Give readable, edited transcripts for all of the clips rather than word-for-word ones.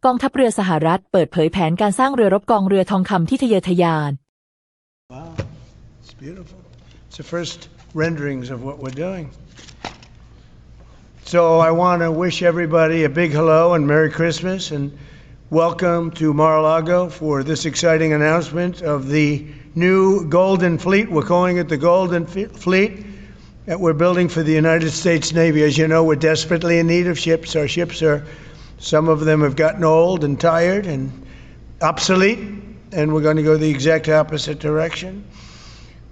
กองทัพเรือสหรัฐเปิดเผยแผนการสร้างเรือรบกองเรือทองคำที่ทะเยอทะยาน Wow, it's beautiful. It's the first renderings of what we're doing. So I want to wish everybody a big hello and Merry Christmas and welcome to Mar-a-Lago for this exciting announcement of the new Golden Fleet. We're calling it the Golden Fleet that we're building for the United States Navy. As you know, we're desperately in need of ships. Our ships are, some of them have gotten old and tired and obsolete, and we're going to go the exact opposite direction.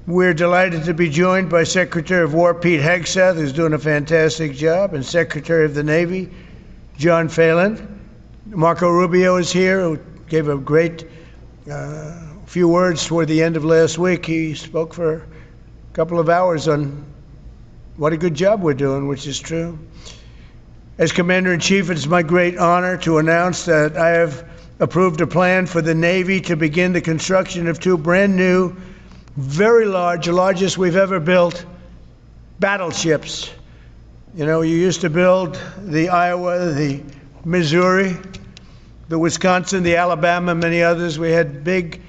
We're delighted to be joined by Secretary of War Pete Hegseth, who's doing a fantastic job, and Secretary of the Navy John Phelan. Marco Rubio is here, who gave a great few words toward the end of last week. He spoke for a couple of hours on what a good job we're doing, which is true. As Commander-in-Chief, it's my great honor to announce that I have approved a plan for the Navy to begin the construction of two brand new, very large, the largest we've ever built, battleships. You know, you used to build the Iowa, the Missouri, the Wisconsin, the Alabama, many others. We had big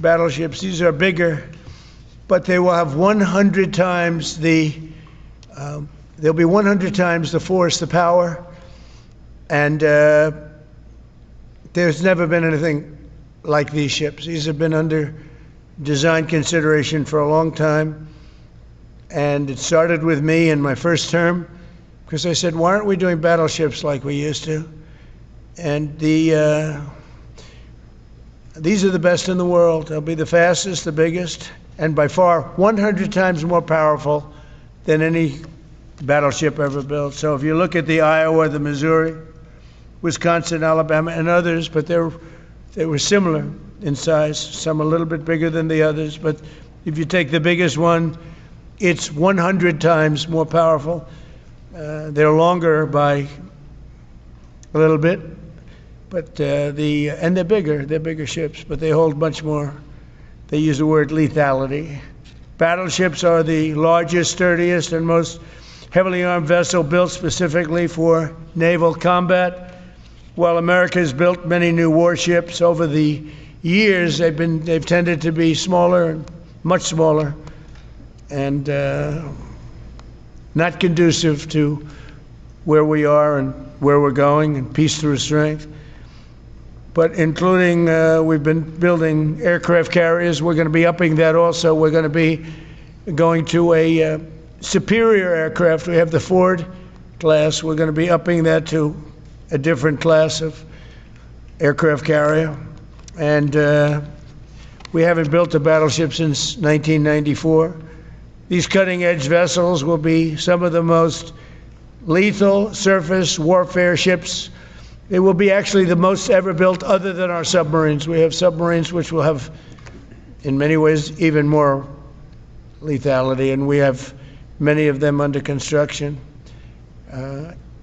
battleships. These are bigger, but they will have 100 times they'll be 100 times the force, the power, and there's never been anything like these ships. These have been under design consideration for a long time, and it started with me in my first term, because I said, why aren't we doing battleships like we used to? And these are the best in the world. They'll be the fastest, the biggest, and by far 100 times more powerful than any battleship ever built. So if you look at the Iowa, the Missouri, Wisconsin, Alabama, and others, but they were similar in size, some a little bit bigger than the others, but if you take the biggest one, it's 100 times more powerful. They're longer by a little bit, but and they're bigger ships, but they hold much more. They use the word lethality. Battleships are the largest, sturdiest, and most heavily armed vessel built specifically for naval combat. While America has built many new warships over the years, they've tended to be smaller, much smaller, and not conducive to where we are and where we're going and peace through strength. But including, we've been building aircraft carriers. We're going to be upping that also. We're going to be going to a superior aircraft. We have the Ford class. We're going to be upping that to a different class of aircraft carrier. And we haven't built a battleship since 1994. These cutting-edge vessels will be some of the most lethal surface warfare ships. They will be actually the most ever built other than our submarines. We have submarines which will have, in many ways, even more lethality, and we have many of them under construction.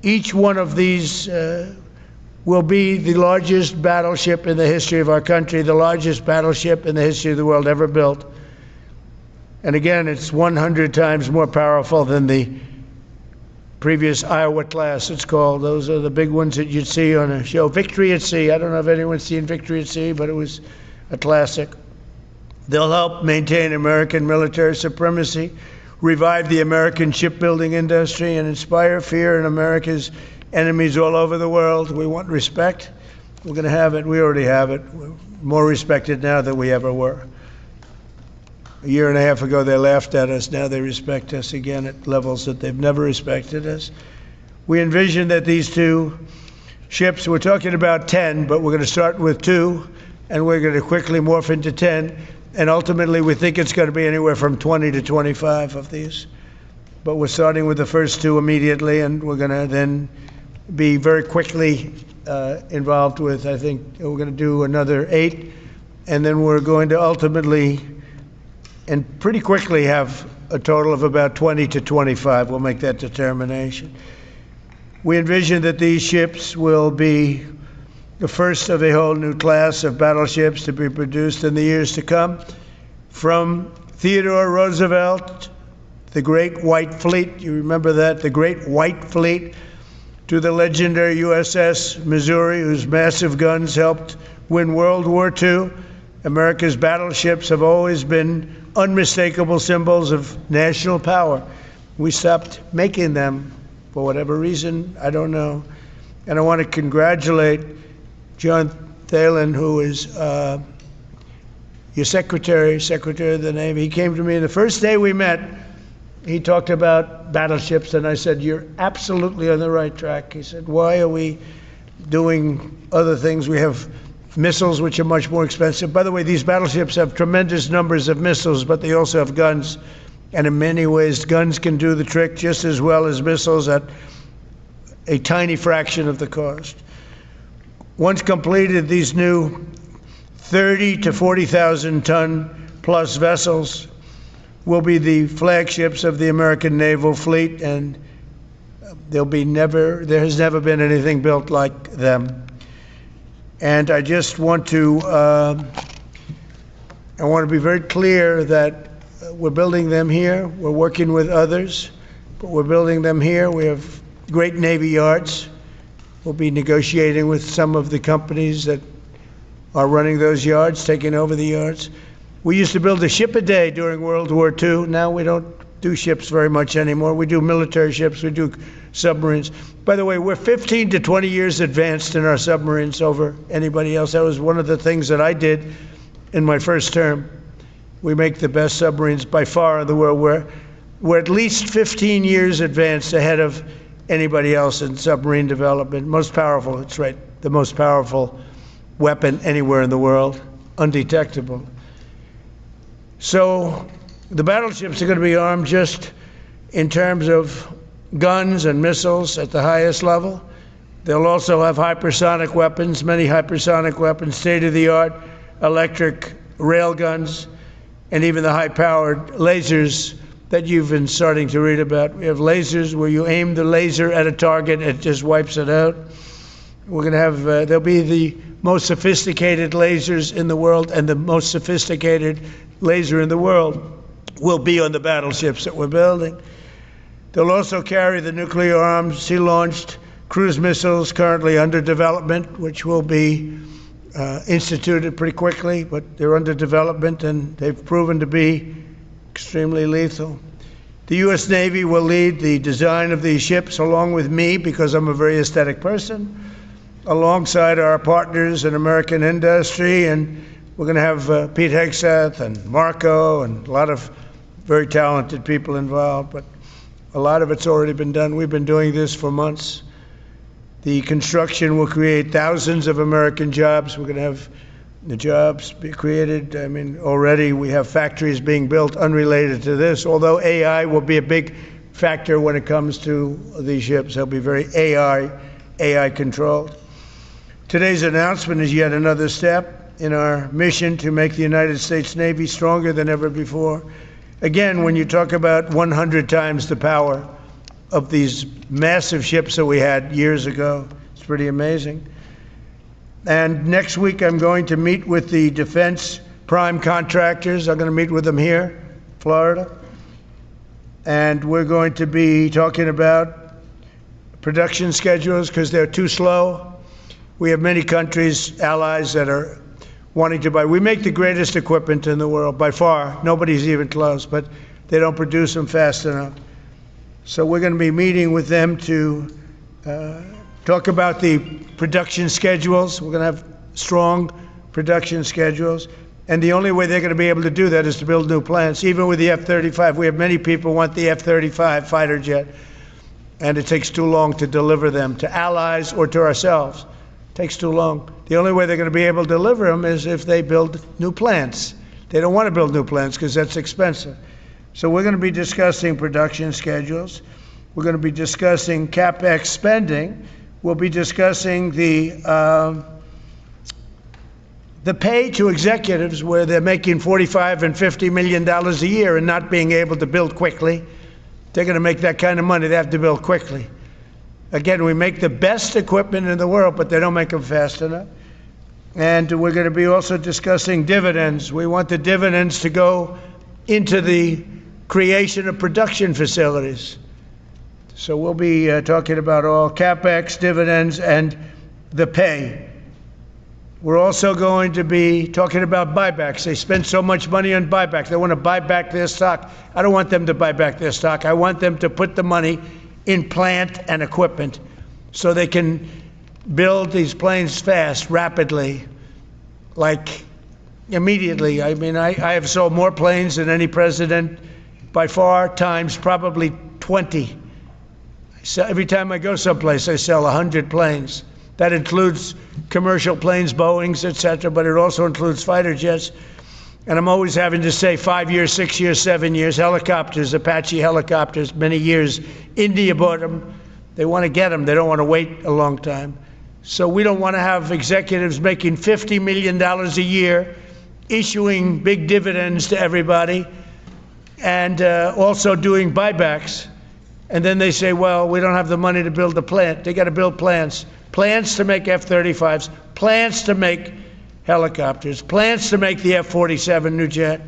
Each one of these will be the largest battleship in the history of our country, the largest battleship in the history of the world ever built. And again, it's 100 times more powerful than the previous Iowa class, it's called. Those are the big ones that you'd see on a show. Victory at Sea. I don't know if anyone's seen Victory at Sea, but it was a classic. They'll help maintain American military supremacy, revive the American shipbuilding industry, and inspire fear in America's enemies all over the world. We want respect. We're going to have it. We already have it. We're more respected now than we ever were. A year and a half ago, they laughed at us. Now they respect us again at levels that they've never respected us. We envision that these two ships, we're talking about 10, but we're going to start with 2, and we're going to quickly morph into 10. And ultimately, we think it's going to be anywhere from 20 to 25 of these. But we're starting with the first 2 immediately, and we're going to then be very quickly involved with, I think, we're going to do another 8, and then we're going to ultimately and pretty quickly have a total of about 20 to 25. We'll make that determination. We envision that these ships will be the first of a whole new class of battleships to be produced in the years to come. From Theodore Roosevelt, the Great White Fleet, you remember that, the Great White Fleet, to the legendary USS Missouri, whose massive guns helped win World War II. America's battleships have always been unmistakable symbols of national power. We stopped making them for whatever reason, I don't know. And I want to congratulate John Thalen, who is your secretary of the Navy. He came to me the first day we met. He talked about battleships, and I said, "You're absolutely on the right track." He said, "Why are we doing other things? We have missiles, which are much more expensive." By the way, these battleships have tremendous numbers of missiles, but they also have guns. And in many ways, guns can do the trick just as well as missiles at a tiny fraction of the cost. Once completed, these new 30 to 40,000 ton plus vessels will be the flagships of the American naval fleet, and there has never been anything built like them. And I just want to be very clear that we're building them here. We're working with others, but we're building them here. We have great Navy yards. We'll be negotiating with some of the companies that are running those yards, taking over the yards. We used to build a ship a day during World War II. Now we don't do ships very much anymore. We do military ships, we do submarines. By the way, we're 15 to 20 years advanced in our submarines over anybody else. That was one of the things that I did in my first term. We make the best submarines by far in the world. We're at least 15 years advanced ahead of anybody else in submarine development. Most powerful, that's right, the most powerful weapon anywhere in the world, undetectable. So the battleships are going to be armed just in terms of guns and missiles at the highest level. They'll also have hypersonic weapons, many hypersonic weapons, state-of-the-art electric rail guns, and even the high-powered lasers that you've been starting to read about. We have lasers where you aim the laser at a target, it just wipes it out. We're going to have, there'll be the most sophisticated lasers in the world, and the most sophisticated laser in the world will be on the battleships that we're building. They'll also carry the nuclear arms, sea-launched cruise missiles currently under development, which will be instituted pretty quickly, but they're under development and they've proven to be extremely lethal. The U.S. Navy will lead the design of these ships along with me, because I'm a very aesthetic person, alongside our partners in American industry, and we're going to have Pete Hegseth and Marco and a lot of very talented people involved, but a lot of it's already been done. We've been doing this for months. The construction will create thousands of American jobs. We're going to have the jobs be created. I mean, already we have factories being built unrelated to this, although AI will be a big factor when it comes to these ships. They'll be very AI controlled. Today's announcement is yet another step in our mission to make the United States Navy stronger than ever before. Again, when you talk about 100 times the power of these massive ships that we had years ago, it's pretty amazing. And next week I'm going to meet with the defense prime contractors. I'm going to meet with them here, Florida. And we're going to be talking about production schedules because they're too slow. We have many countries, allies, that are wanting to buy. We make the greatest equipment in the world by far. Nobody's even close, but they don't produce them fast enough. So we're going to be meeting with them to talk about the production schedules. We're going to have strong production schedules. And the only way they're going to be able to do that is to build new plants. Even with the F-35, we have many people who want the F-35 fighter jet, and it takes too long to deliver them to allies or to ourselves. It takes too long. The only way they're going to be able to deliver them is if they build new plants. They don't want to build new plants because that's expensive. So we're going to be discussing production schedules. We're going to be discussing CapEx spending. We'll be discussing the pay to executives where they're making $45 and $50 million a year and not being able to build quickly. They're going to make that kind of money. They have to build quickly. Again, we make the best equipment in the world, but they don't make them fast enough. And we're going to be also discussing dividends. We want the dividends to go into the creation of production facilities. So we'll be talking about all capex, dividends, and the pay. We're also going to be talking about buybacks. They spend so much money on buybacks. They want to buy back their stock. I don't want them to buy back their stock. I want them to put the money in plant and equipment so they can build these planes fast, rapidly, like immediately. I mean, I have sold more planes than any president by far, times probably 20. So every time I go someplace, I sell 100 planes. That includes commercial planes, Boeings, etc., but it also includes fighter jets. And I'm always having to say 5 years, 6 years, 7 years, helicopters, Apache helicopters, many years. India bought them. They want to get them. They don't want to wait a long time. So we don't want to have executives making $50 million a year, issuing big dividends to everybody, and also doing buybacks. And then they say, well, we don't have the money to build the plant. They got to build plants. Plans to make F-35s, plans to make helicopters, plans to make the F-47 new jet.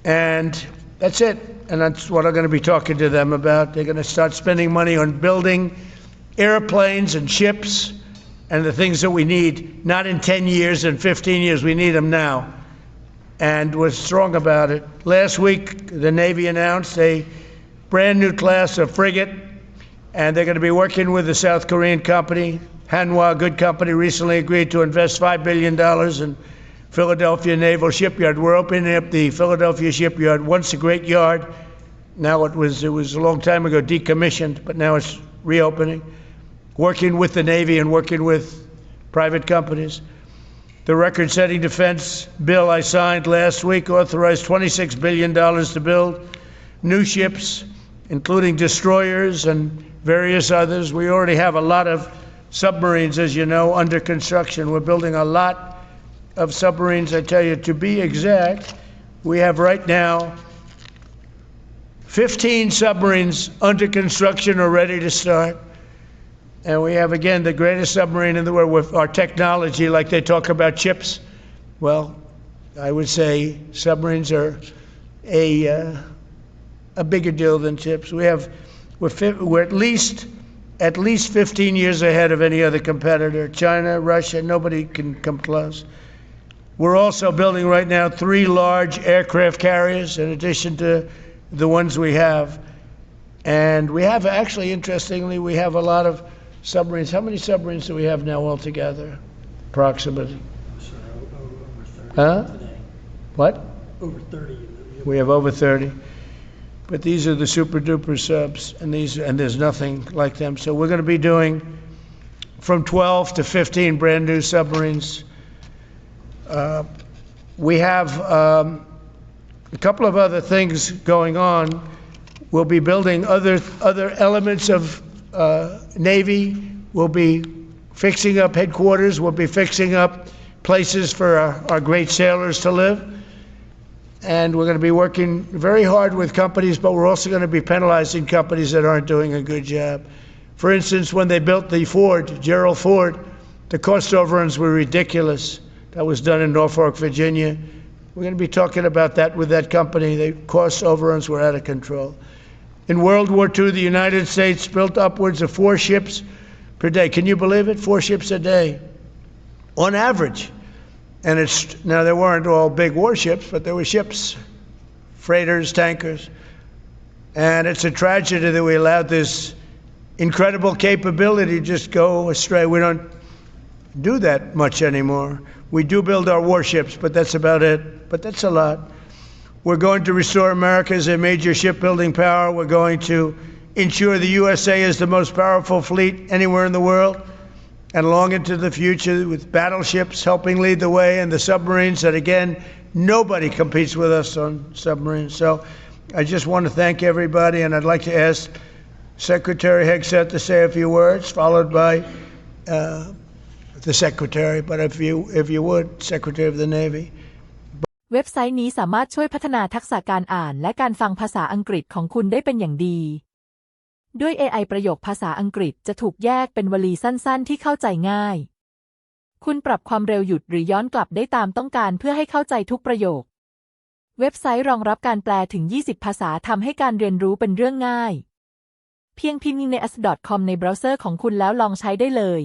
And that's it. And that's what I'm going to be talking to them about. They're going to start spending money on building airplanes and ships and the things that we need, not in 10 years and 15 years. We need them now. And we're strong about it. Last week, the Navy announced a brand new class of frigate, and they're going to be working with the South Korean company. Hanwha, a good company, recently agreed to invest $5 billion in Philadelphia Naval Shipyard. We're opening up the Philadelphia Shipyard, once a great yard. Now it was a long time ago decommissioned, but now it's reopening. Working with the Navy and working with private companies. The record-setting defense bill I signed last week authorized $26 billion to build new ships, including destroyers and various others. We already have a lot of submarines, as you know, under construction. We're building a lot of submarines. I tell you, to be exact, we have right now 15 submarines under construction or ready to start. And we have, again, the greatest submarine in the world with our technology, like they talk about chips. Well, I would say submarines are a bigger deal than chips. We're at least 15 years ahead of any other competitor. China, Russia, nobody can come close. We're also building right now 3 large aircraft carriers in addition to the ones we have. And we have, actually, interestingly, we have a lot of submarines. How many submarines do we have now altogether, approximately? Huh? Today. What? Over 30. We have over 30. But these are the super duper subs, and there's nothing like them. So we're going to be doing from 12 to 15 brand new submarines. We have a couple of other things going on. We'll be building other elements of Navy. We'll be fixing up headquarters. We'll be fixing up places for our great sailors to live. And we're going to be working very hard with companies, but we're also going to be penalizing companies that aren't doing a good job. For instance, when they built the Ford, Gerald Ford, the cost overruns were ridiculous. That was done in Norfolk, Virginia. We're going to be talking about that with that company. The cost overruns were out of control. In World War II, the United States built upwards of 4 ships per day. Can you believe it? 4 ships a day, on average. And now there weren't all big warships, but there were ships, freighters, tankers. And it's a tragedy that we allowed this incredible capability to just go astray. We don't do that much anymore. We do build our warships, but that's about it. But that's a lot. We're going to restore America as a major shipbuilding power. We're going to ensure the USA is the most powerful fleet anywhere in the world, and long into the future, with battleships helping lead the way, and the submarines that, again, nobody competes with us on submarines. So I just want to thank everybody, and I'd like to ask Secretary Hegseth to say a few words, followed by the Secretary, but if you would, Secretary of the Navy. เว็บไซต์นี้สามารถช่วยพัฒนาทักษะการอ่านและการฟังภาษาอังกฤษของคุณได้เป็นอย่างดี ด้วย AI ประโยคภาษาอังกฤษจะถูกแยกเป็นวลีสั้นๆที่เข้าใจง่าย คุณปรับความเร็วหยุดหรือย้อนกลับได้ตามต้องการเพื่อให้เข้าใจทุกประโยค เว็บไซต์รองรับการแปลถึง 20 ภาษาทำให้การเรียนรู้เป็นเรื่องง่าย เพียงพิมพ์ใน as.com ในเบราว์เซอร์ของคุณแล้วลองใช้ได้เลย